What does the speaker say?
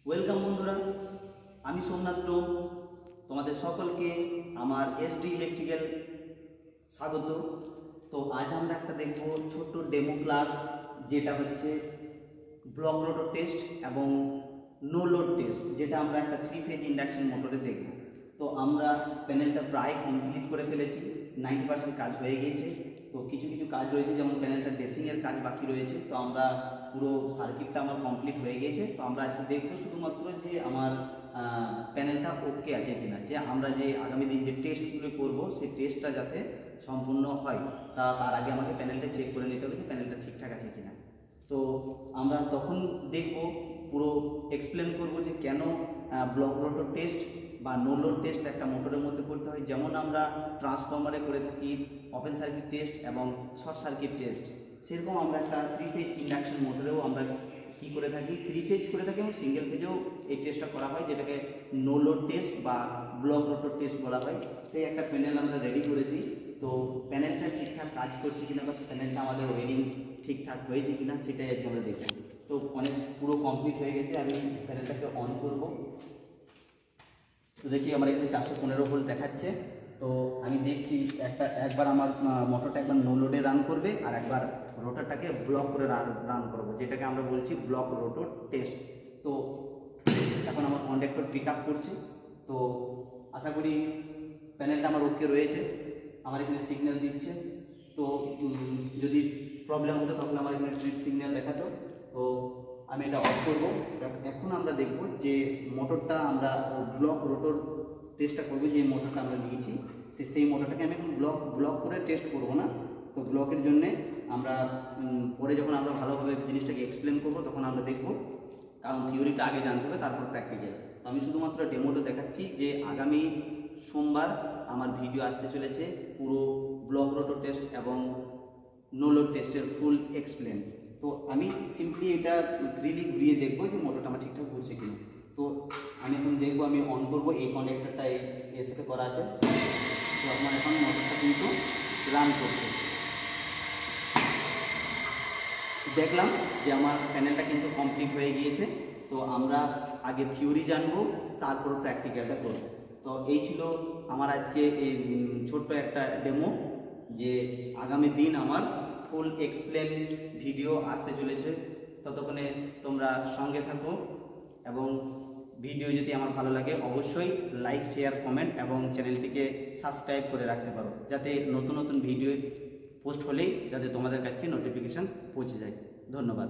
Welcome বন্ধুরা, আমি Somnath Tomé. তোমাদের সকলকে আমার এসডি ইলেকট্রিক্যাল স্বাগত। তো আজ আমরা একটা দেখব ছোট্ট ডেমো ক্লাস, যেটা হচ্ছে ব্লক রোটর টেস্ট এবং নো লোড টেস্ট, যেটা আমরা একটা 3 ফেজ ইন্ডাকশন মোটরে দেখব। তো আমরা প্যানেলটা প্রায় কমপ্লিট করে ফেলেছি, 90% কাজ হয়ে গিয়েছে। তো কিছু কিছু কাজ রয়েছে, যেমন প্যানেলটা ড্রেসিংয়ের কাজ বাকি রয়েছে। তো আমরা পুরো সার্কিটটা আমার কমপ্লিট হয়ে গিয়েছে। তো আমরা আজকে দেখব শুধুমাত্র যে আমার প্যানেলটা ওকে আছে কিনা, যে আমরা যে আগামী দিন যে টেস্টগুলো করব সেই টেস্টটা যাতে সম্পূর্ণ হয়। তার আগে আমাকে প্যানেলটা চেক করে নিতে হবে যে প্যানেলটা ঠিকঠাক আছে কিনা। তো আমরা তখন দেখব, পুরো এক্সপ্লেন করব যে কেন ব্লক রোটর টেস্ট বা নো লোড টেস্ট একটা মোটরের মধ্যে করতে হয়। যেমন আমরা ট্রান্সফরমারে করে থাকি ওপেন সার্কিট টেস্ট এবং শর্ট সার্কিট টেস্ট, সেরকম আমরা একটা 3 ফেজ ইন্ডাকশন মোটরেও আমরা কী করে থাকি, 3 ফেজ করে থাকি এবং সিঙ্গেল ফেজেও এই টেস্টটা করা হয়, যেটাকে নো লোড টেস্ট বা ব্লক রোটর টেস্ট বলা হয়। সেই একটা প্যানেল আমরা রেডি করেছি। তো প্যানেলটা ঠিকঠাক কাজ করছে কিনা বা প্যানেলটা আমাদের ওয়েরিং ঠিকঠাক হয়েছে কিনা সেটাই আজকে আমরা দেখব। তো অনেক পুরো কমপ্লিট হয়ে গেছে। আমি প্যানেলটাকে অন করব। তো দেখি আমার এখানে 415 ভোল্ট দেখাচ্ছে। তো আমি দেখছি একবার আমার মোটরটা একবার নো লোডে রান করবে, আর একবার রোটরটাকে ব্লক করে রান করবো, যেটাকে আমরা বলছি ব্লক রোটর টেস্ট। তো এখন আমার কন্ডাক্টর পিক আপ করছে। তো আশা করি প্যানেলটা আমার ওকে রয়েছে, আমার এখানে সিগন্যাল দিচ্ছে। তো যদি প্রবলেম হতো তখন আমার এখানে ট্রিপ সিগন্যাল দেখাতো। তো আমি এটা অফ করবো। এখন আমরা দেখব যে মোটরটা আমরা ব্লক রোটর টেস্টটা করবো, যে মোটরটা আমরা নিয়েছি সেই মোটরটাকে আমি এখন ব্লক করে টেস্ট করব না। তো ব্লকের জন্যে আমরা পরে যখন আমরা ভালোভাবে জিনিসটাকে এক্সপ্লেন করব তখন আমরা দেখব, কারণ থিওরিটা আগে জানতে হবে, তারপর প্র্যাকটিক্যাল। তো আমি শুধুমাত্র ডেমোটা দেখাচ্ছি যে আগামী সোমবার আমার ভিডিও আসতে চলেছে পুরো ব্লক রোটর টেস্ট এবং নো লোড টেস্টের ফুল এক্সপ্লেন। তো আমি সিম্পলি এটা ঘুরিয়ে দেখবো যে মোটরটা আমার ঠিকঠাক ঘুরছে কিনা। তো আমি এখন দেখবো, আমি অন করবো, এই কনেক্টরটা এর সাথে করা আছে। তো আমার এখন মোটরটা কিন্তু রান করছে। দেখলাম যে আমার প্যানেলটা কিন্তু কমপ্লিট হয়ে গিয়েছে। তো আমরা আগে থিওরি জানবো, তারপর প্র্যাকটিক্যালটা করব। তো এই ছিল আমার আজকে এই ছোট্ট একটা ডেমো, যে আগামী দিন আমার ফুল এক্সপ্লেন ভিডিও আসতে চলেছে। ততক্ষণে তোমরা সঙ্গে থাকো, এবং ভিডিও যদি আমার ভালো লাগে অবশ্যই লাইক, শেয়ার, কমেন্ট এবং চ্যানেলটিকে সাবস্ক্রাইব করে রাখতে পারো, যাতে নতুন নতুন ভিডিও পোস্ট হলেই যাতে তোমাদের কাছে নোটিফিকেশান পৌঁছে যায়। ধন্যবাদ।